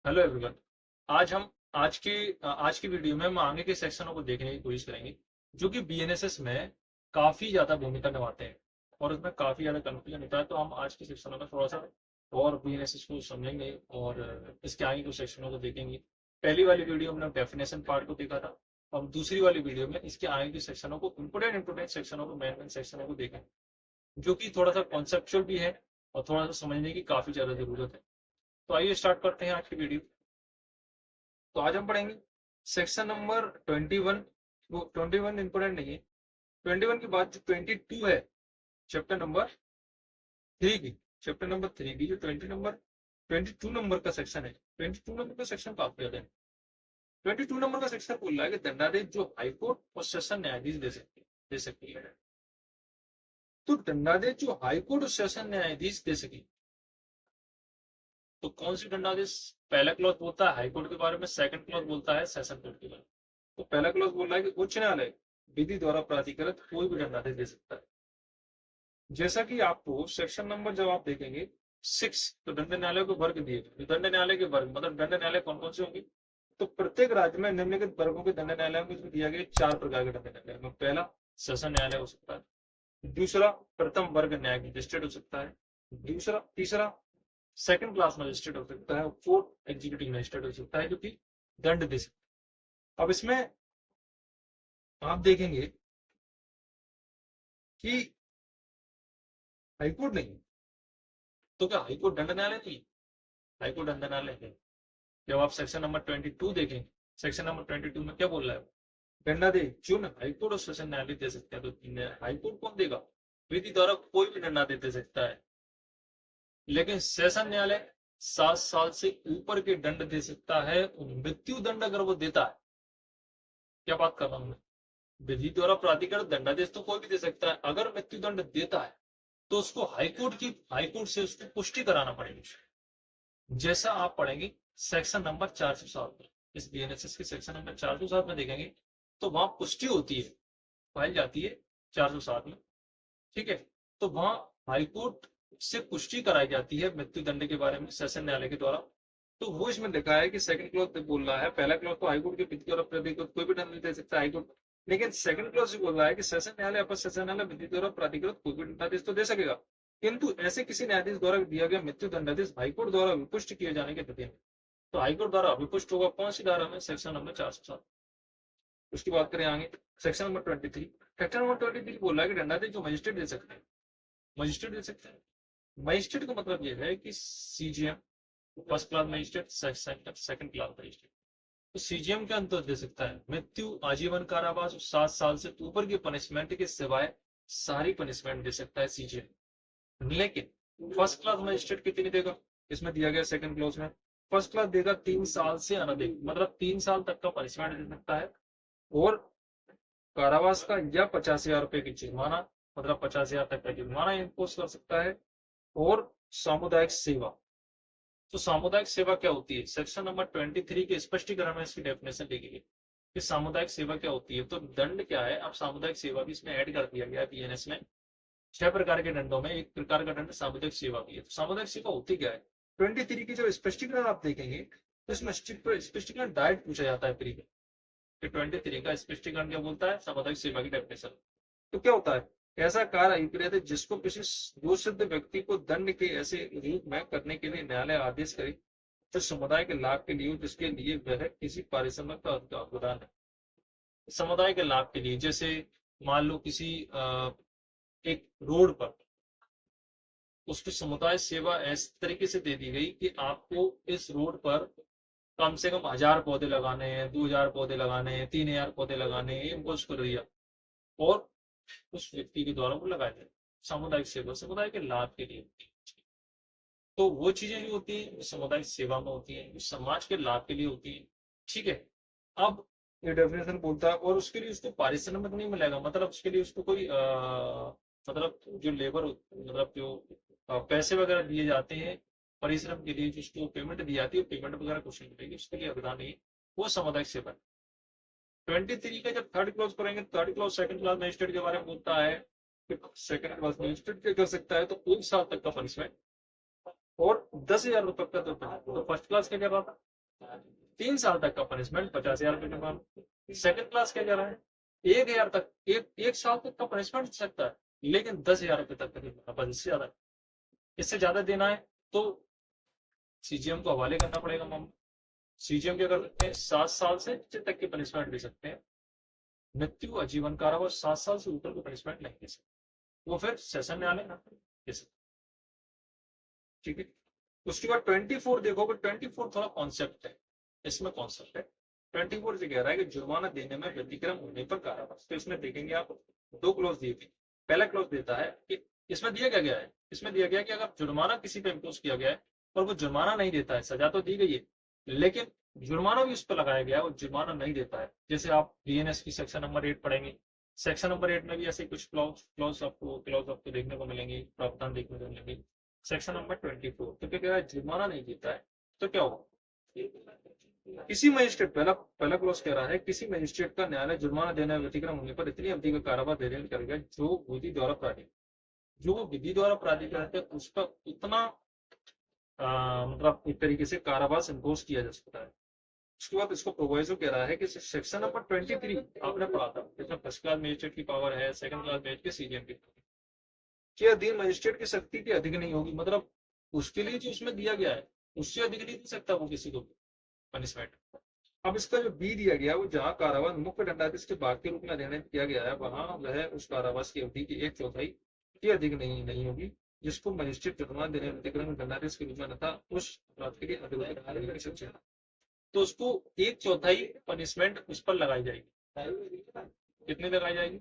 Hello everyone. आज की video में हम आगे के सेक्शनों को देखने की कोशिश करेंगे जो कि बीएनएसएस में काफी ज्यादा भूमिका निभाते हैं और उसमें काफी ज्यादा कंफ्यूजन होता है। तो हम आज के सेक्शनों में थोड़ा सा और बीएनएसएस को समझेंगे और इसके आगे के सेक्शनों को देखेंगे। पहली वाली वीडियो में हमने डेफिनेशन पार्ट को देखा था। अब दूसरी वाली वीडियो में इसके आगे के सेक्शनों को इंपोर्टेंट सेक्शनों को मेन सेक्शनों को देखेंगे जो कि थोड़ा सा कॉन्सेप्चुअल भी है और थोड़ा सा समझने की काफी ज्यादा जरूरत है। तो आइए स्टार्ट करते हैं आज की वीडियो। तो आज हम पढ़ेंगे सेक्शन नंबर 21। वो 21 इंपोर्टेंट नहीं है। 21 के बाद जो 22 है, चैप्टर नंबर 3 की चैप्टर नंबर 3 की जो 22 नंबर का सेक्शन है। 22 नंबर का सेक्शन काफी ज्यादा है। 22 नंबर का सेक्शन बोल रहा है कि दंडादेश जो हाईकोर्ट और सेशन न्यायाधीश दे सकती है। तो दंडादेश जो हाईकोर्ट और सेशन न्यायाधीश दे सके तो कौन सी दंडादेश? पहला क्लॉज बोलता है हाईकोर्ट के बारे में, सेकंड क्लॉज बोलता है सेशन कोर्ट के बारे में। तो पहला क्लॉज बोल रहा है कि उच्च न्यायालय विधि द्वारा प्राधिकृत कोई भी दंडादेश दे सकता है। जैसा कि आपको सेक्शन नंबर जब आप देखेंगे 6, तो दंड न्यायालय को वर्ग दिए गए। दंड न्यायालय के वर्ग मतलब दंड न्यायालय कौन कौन से होंगे? तो प्रत्येक राज्य में निम्नलिखित वर्गों के दंड न्यायालय को दिया गया 4 प्रकार के दंड न्यायालय में। पहला सेशन न्यायालय हो सकता है। दूसरा प्रथम वर्ग न्यायिक मजिस्ट्रेट हो सकता है। तीसरा सेकंड क्लास मजिस्ट्रेट हो सकता है। फोर्थ एग्जीक्यूटिव मजिस्ट्रेट हो सकता है जो कि दंड दे सकता है। अब इसमें आप देखेंगे कि हाईकोर्ट नहीं, तो क्या हाईकोर्ट दंड न्यायालय नहीं? हाईकोर्ट दंड न्यायालय है। जब आप सेक्शन नंबर 22 देखें, सेक्शन नंबर 22 में क्या बोल रहा है? दंडादेश जो हाईकोर्ट और सेशन न्यायालय दे सकते हैं। तो हाईकोर्ट कौन देगा? विधि द्वारा कोई भी दंडादेश दे सकता है। लेकिन सेशन न्यायालय 7 साल से ऊपर के दंड दे सकता है। मृत्यु दंड अगर वो देता है, क्या बात कर रहा हूं मैं, विधि द्वारा प्राधिकृत दंडादेश तो कोई भी दे सकता है। अगर मृत्यु दंड देता है तो उसको हाईकोर्ट से उसको पुष्टि कराना पड़ेगी। जैसा आप पढ़ेंगे सेक्शन नंबर 407 में, इस बीएनएसएस के सेक्शन नंबर 407 में देखेंगे तो वहां पुष्टि होती है, पाई जाती है 407 में। ठीक है, तो वहां हाईकोर्ट से पुष्टि कराई जाती है मृत्यु दंड के बारे में सेशन न्यायालय के द्वारा। तो वो इसमें लिखा है कि सेकंड क्लॉज बोल रहा है, पहला क्लॉज तो हाईकोर्ट के विधि द्वारा प्राधिकृत कोई भी दंड नहीं दे सकता हाईकोर्ट। लेकिन सेकंड क्लॉज बोल रहा है कि सेशन न्यायालय अपर सेशन न्यायालय विधि द्वारा प्राधिकृत कोई भी दंडादेश तो दे सकेगा, किंतु ऐसे किसी न्यायाधीश द्वारा दिया गया मृत्यु दंडादेश हाईकोर्ट द्वारा विपुष्ट किए जाने के स्थिति में। तो हाईकोर्ट द्वारा विपुष्ट होगा कौन सी धारा में? Section number 407। उसकी बात करें आगे, सेक्शन नंबर 23। सेक्शन नंबर 23 बोल रहा है कि दंडादेश जो मजिस्ट्रेट दे सकते हैं, मजिस्ट्रेट दे सकते हैं। मजिस्ट्रेट का मतलब यह है कि CGM first class magistrate, second class magistrate, तो सीजीएम के अंतर दे सकता है मृत्यु, आजीवन कारावास, 7 साल से ऊपर की पनिशमेंट के सिवाय सारी पनिशमेंट दे सकता है सीजीएम। लेकिन फर्स्ट क्लास मजिस्ट्रेट कितनी देगा? इसमें दिया गया सेकंड क्लास में, फर्स्ट क्लास देगा 3 साल से अनधिक, मतलब 3 साल तक का पनिशमेंट दे सकता है। और कारावास का या 50,000 रुपए की जुर्माना, मतलब 50,000 तक का जुर्माना इम्पोज कर सकता है। और सामुदायिक सेवा, तो सामुदायिक सेवा क्या होती है? सेक्शन नंबर 23 के स्पष्टीकरण में इसकी डेफिनेशन लिखी गई कि सामुदायिक सेवा क्या होती है। तो दंड क्या है? अब सामुदायिक सेवा भी इसमें ऐड कर दिया गया बीएनएस में। 6 प्रकार के दंडों में एक प्रकार का दंड सामुदायिक सेवा भी है। तो सामुदायिक सेवा होती क्या है? 23 की जब स्पष्टीकरण आप देखेंगे तो इसमें स्पष्टीकरण डायरेक्ट पूछा जाता है प्री में। 23 का स्पष्टीकरण क्या बोलता है? सामुदायिक सेवा की डेफिनेशन। तो क्या होता है? ऐसा कार्य अभिप्रेत है जिसको किसी दोषित व्यक्ति को दंड के ऐसे रूप में करने के लिए न्यायालय आदेश करे जो समुदाय के लाभ के लिए, जिसके लिए वह किसी पारिश्रमिक का प्रदान है। समुदाय के लाभ के लिए, जैसे मान लो किसी एक रोड पर उसकी समुदाय सेवा इस तरीके से दे दी गई कि आपको इस रोड पर कम से कम 1,000 पौधे लगाने हैं, 2,000 पौधे लगाने हैं, 3,000 पौधे लगाने हैं, इम्पोज कर दिया और उस व्यक्ति के द्वारा वो लगाए थे। सामुदायिक सेवा समुदाय के लाभ के लिए होती है। तो वो चीजें जो होती है सामुदायिक सेवा में होती है, समाज के लाभ के लिए होती है। ठीक है, अब ये डेफिनेशन बोलता है और उसके लिए उसको पारिश्रमिक नहीं मिलेगा, मतलब उसके लिए उसको कोई मतलब जो लेबर, मतलब जो पैसे वगैरह दिए जाते हैं परिश्रम के लिए, जिसको पेमेंट दी जाती है, पेमेंट वगैरह कुछ नहीं मिलेगी, उसके लिए अवदान नहीं। वो सामुदायिक सेवा। 23 का जब थर्ड क्लॉज पढ़ेंगे, third clause second class magistrate के बारे में बोलता है कि सेकंड क्लास मजिस्ट्रेट क्या कर सकता है? तो 1 साल तक का पनिशमेंट और 10,000 रुपए का तो फर्स्ट क्लास का क्या रहा था? 3 साल तक का पनिशमेंट 50,000 रुपए जुर्माना। सेकंड क्लास क्या कह रहा है, 1,000 तक, एक साल तक का पनिशमेंट हो सकता है, लेकिन 10,000 रुपए तक का जुर्माना, बस इससे ज्यादा। इससे ज्यादा देना है तो सीजीएम को हवाले करना पड़ेगा मामला। सीजीएम क्या कर सकते हैं, 7 साल से नीचे तक की पनिशमेंट दे सकते हैं, मृत्यु, आजीवन कारावास, 7 साल से ऊपर की पनिशमेंट नहीं दे सकते, वो फिर सेशन न्यायालय ना दे सकते। ठीक है, उसके बाद 24 देखोगे, 24 थोड़ा कॉन्सेप्ट है, इसमें कॉन्सेप्ट है। 24 से कह रहा है कि जुर्माना देने में व्यतिक्रम होने पर कारावास। तो इसमें देखेंगे आप, 2 क्लॉज दिए थे। पहला क्लॉज देता है कि इसमें दिया क्या गया है, इसमें दिया गया कि अगर जुर्माना किसी पे इम्पोज किया गया है और वो जुर्माना नहीं देता है, सजा तो दी गई है लेकिन जुर्माना भी उस पर लगाया गया है, वो जुर्माना नहीं देता है। जैसे आप बीएनएस की सेक्शन नंबर 8 पढ़ेंगे, सेक्शन नंबर 8 में भी ऐसे कुछ क्लॉज आपको देखने को मिलेंगे, प्रावधान देखने को मिलेंगे। सेक्शन नंबर 24 तो क्या कह रहा है, जुर्माना नहीं देता है तो क्या होगा, किसी मजिस्ट्रेट, पहला क्लॉज कह रहा है किसी मजिस्ट्रेट का न्यायालय जुर्माना देने में व्यतिक्रम होने पर इतनी अवधि का कारावास देने करेगा जो विधि द्वारा प्राधिकृत, जो वो विधि द्वारा प्राधिकृत है उसका उतना मतलब एक तरीके से कारावास इम्पोज किया जा सकता है। उसके बाद इसको प्रोवाइजो कह रहा है कि सेक्शन नंबर 23 आपने पढ़ा था, इसमें फर्स्ट क्लास मजिस्ट्रेट की पावर है, सेकंड क्लास मजिस्ट्रेट की, सीजीएम की अधीन मजिस्ट्रेट की शक्ति की अधिक नहीं होगी, मतलब उसके लिए जो उसमें दिया गया है उससे अधिक नहीं दे सकता वो किसी को पनिशमेंट। अब इसका जो बी दिया गया वो जहाँ कारावास मुख्य दंडाधीश के भाग के रूप में निर्णय किया गया है वहां वह उस कारावास की अवधि की 1/4 की अधिक नहीं होगी जिसको मजिस्ट्रेट जुर्माना देने में दंडाधीश के रूप में तथा उस अपराध के लिए अधिक, तो उसको 1/4 पनिशमेंट उस पर लगाई जाएगी। कितनी लगाई जाएगी,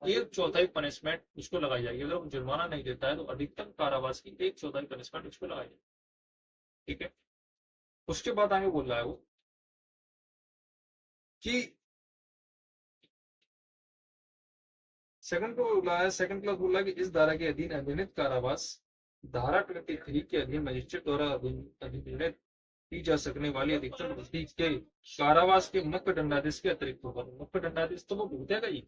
1/4 पनिशमेंट उसको लगाई जाएगी। अगर वो जुर्माना नहीं देता है तो अधिकतम कारावास की 1/4 पनिशमेंट उसको लगाई जाएगी। ठीक है, उसके बाद आगे बोल रहा है वो कि सेकंड को बोला है, सेकंड क्लास बोला है कि इस धारा के अधीन अनियमित कारावास धारा 23 के अधीन मजिस्ट्रेट द्वारा अधिनियमित की जा सकने वाली अधिकतम अवधि के कारावास के मुख्य दंडाधीश के अतिरिक्त होगा। मुख्य दंडाधीश तो वो भुगतेगा ही,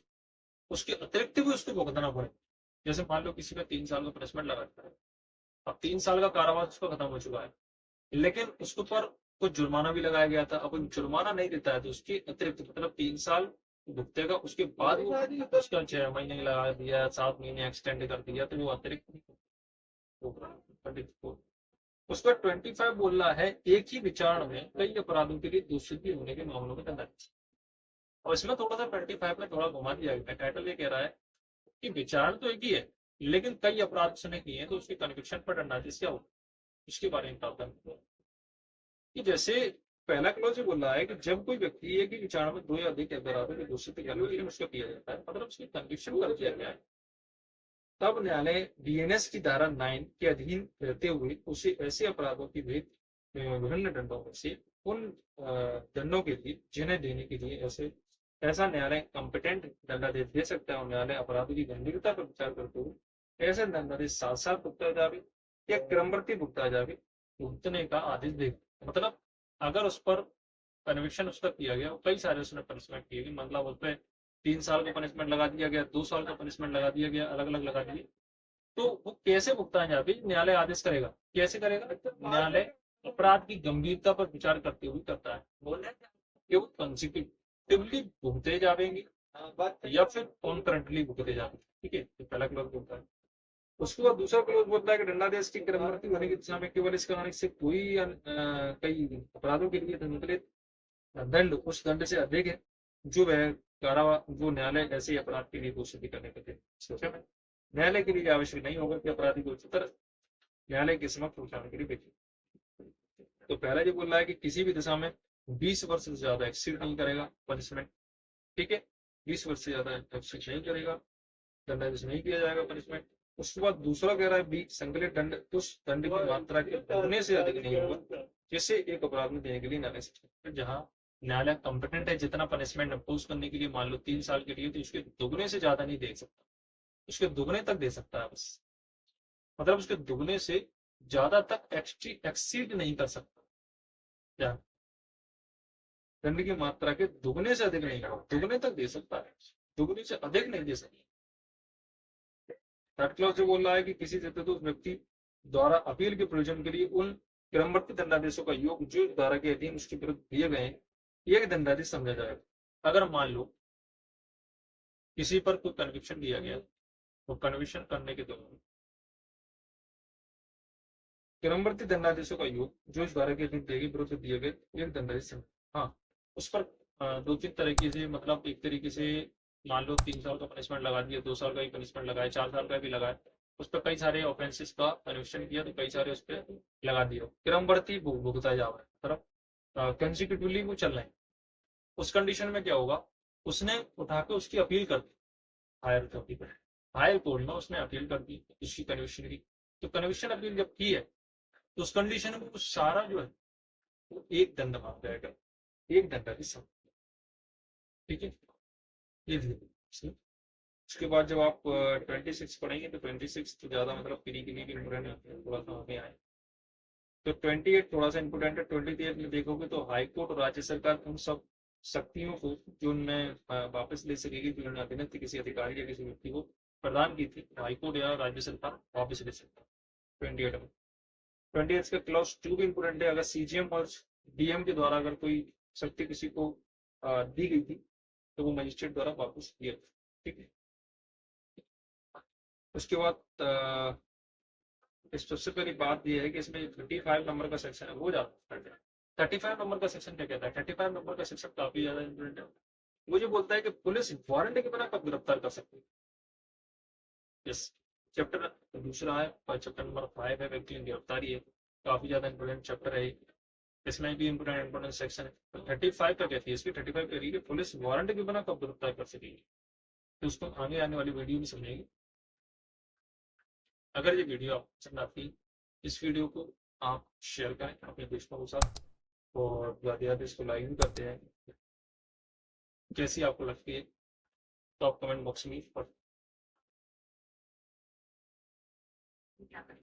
उसके अतिरिक्त भी उसको भुगतना पड़े। जैसे मान लो किसी का 3 साल का पनिशमेंट लगाता है, अब 3 साल का कारावास उसका खत्म हो चुका है लेकिन उसके ऊपर कुछ जुर्माना भी लगाया गया था, अब जुर्माना नहीं देता है तो उसके अतिरिक्त मतलब 3 साल भुगतेगा, उसके बाद वो उसका 6 महीने लगा दिया, 7 महीने एक्सटेंड कर दिया तो वो अतिरिक्त होगा। उसका 25 बोल रहा है एक ही विचारण में कई अपराधों के लिए दोषी होने के मामलों में दंडाधीश। और इसमें थोड़ा सा 25 में थोड़ा घुमा दिया गया, टाइटल ये कह रहा है कि विचारण तो एक ही है लेकिन कई अपराध उसने किए हैं तो उसके कन्विक्शन पर दंडाधीश क्या होगा, उसके बारे में प्रावधान कि जैसे पहला क्लॉज ये बोल रहा है कि जब कोई व्यक्ति एक ही विचारण में 2 या अधिक अपराधों के दोषी कैलकुलेशन उसका किया जाता है, मतलब उसकी कन्विक्शन कर दिया गया है, तब न्यायालय डीएनएस की धारा 9 के अधीन रहते हुए उसे ऐसे अपराधों की विभिन्न दंडों में से उन दंडों के लिए जिन्हें देने के लिए ऐसा न्यायालय कंपिटेंट दंडादेश दे सकता है। न्यायालय अपराधों की गंभीरता पर विचार करते हुए ऐसे दंडादेश साथ साथ भुगता जावे या क्रमवर्थी भुगता जावे भुगतने का आदेश दे। मतलब अगर उस पर कन्विक्शन उसका किया गया, कई सारे उसने पनिशमेंट किए गए, मतलब उस पर 3 साल का पनिशमेंट लगा दिया गया, 2 साल का पनिशमेंट लगा दिया गया, अलग अलग लगा दिए, तो वो कैसे भुगतान जावे न्यायालय आदेश करेगा। कैसे करेगा, न्यायालय अपराध की गंभीरता पर विचार करते हुए करता है, कि वो कंसिक्यूटिवली भुगते जाएंगे या फिर कॉन्करेंटली भुगते जाएंगे। ठीक है, तो पहला क्लॉज बोलता है। उसके बाद दूसरा क्लॉज बोलता है कि दंडादेश की क्रमवर्थी होने की दिशा में केवल इसका से कोई कई अपराधों के लिए निकले दंड उस दंड से अधिक है जो वह कारावास जो न्यायालय ऐसे अपराध के लिए दोषी करने के लिए न्यायालय के लिए आवश्यक नहीं होगा कि अपराधी को उच्चतर न्यायालय के समक्ष पहुंचाने के लिए भेजे। तो पहला जो बोल रहा है कि किसी भी दिशा में 20 वर्ष से ज्यादा एक्सीड नहीं करेगा पनिशमेंट। ठीक है, 20 वर्ष से ज्यादा एक्सीड नहीं करेगा, दंडादेश नहीं किया जाएगा पनिशमेंट। उसके बाद दूसरा कह रहा है बी संकलित दंड उस दंड की मात्रा के दुगने से अधिक नहीं होगा जिसे एक अपराध में देने के लिए न्यायालय, जहां न्यायालय कंपिटेंट है जितना पनिशमेंट अपोज करने के लिए, मान लो 3 साल के लिए, तो उसके दुगने से ज्यादा नहीं दे सकता, उसके दुगने तक दे सकता है बस, मतलब उसके दुगने से ज्यादा तक एक्सीड नहीं कर सकता, क्या दंड की मात्रा के दुगने से अधिक नहीं, दुगने तक दे सकता है, दुगने से अधिक नहीं दे सकता। थर्ड क्लॉज जो बोल रहा है कि किसी व्यक्ति द्वारा अपील के प्रयोजन के लिए उन क्रमबद्ध दंडादेशों का योग जो धारा के अधीन उसके विरुद्ध दिए गए हैं, एक दंडादेश समझा जाएगा। अगर मान लो किसी पर कोई कन्विक्शन दिया गया तो कन्विक्शन करने के दौरान क्रमबद्ध दंडादेशों का योग जो इस धारा के अधीन दिए गए विरुद्ध दिए गए एक दंडादेश। हाँ, उस पर दो तीन तरीके से, मतलब एक तरीके से मान लो 3 साल का पनिशमेंट लगा दिया, 2 साल का भी पनिशमेंट लगाए, 4 साल का भी लगाए, उस पर कई सारे ऑफेंसेस का कन्विक्शन किया तो कई सारे उस पर लगा दिया, क्रमबद्ध भुगता जा रहा है, कंसिक्यूटिवली वो चल रहे हैं। उस कंडीशन में क्या होगा, उसने उठा के उसकी अपील कर दी हायर अथॉरिटी पर, हायर कोर्ट में उसने अपील कर दी उसकी कन्विक्शन की। तो कन्विक्शन अपील जब की है तो उस कंडीशन में वो सारा जो है वो एक दंड मान जाएगा, एक दंड है सब। ठीक है, ये देखिए। उसके बाद जब आप 26 पढ़ेंगे तो 26 तो ज्यादा मतलब फ्री के लिए भी इम्पोर्टेंट है, थोड़ा सा हमें आए। तो 28 थोड़ा सा इम्पोर्टेंट है। 28 में देखोगे तो हाई कोर्ट और राज्य सरकार उन सब शक्तियों को जो उनमें वापस ले सकेगी, जो उन्होंने अधीनस्थ किसी अधिकारी या किसी व्यक्ति को प्रदान की थी, हाई कोर्ट या राज्य सरकार वापस ले सकता है 28 में। 28 का क्लॉज 2 भी इम्पोर्टेंट है। अगर सीजीएम और डीएम के द्वारा अगर कोई शक्ति किसी को दी गई थी तो वो मजिस्ट्रेट द्वारा वापस दिया। ठीक है, उसके बाद इस सबसे पहली बात यह है कि इसमें 35 नंबर का सेक्शन है वो ज्यादा है। 35 नंबर का सेक्शन क्या कहता है? 35 नंबर का सेक्शन काफी ज्यादा इंपॉर्टेंट है। वो जो बोलता है कि पुलिस वारंट के बिना कब गिरफ्तार कर सकती है। यस, चैप्टर दूसरा है, चैप्टर नंबर 5 है व्यक्ति की गिरफ्तारी है, काफी ज्यादा इंपॉर्टेंट चैप्टर है। इसमें भी इंपॉर्टेंट सेक्शन है। 35 का कहती है, इसकी 35 कह रही है कि पुलिस वारंट के बिना कब गिरफ्तार कर सकेगी, तो उसको आगे आने वाली वीडियो में समझेंगे। अगर ये वीडियो आपको पसंद आती है, इस वीडियो को आप शेयर करें अपने दोस्तों के साथ, और ज़्यादा से ज़्यादा इसको लाइक भी करते हैं। कैसी आपको लगती है तो आप कमेंट बॉक्स में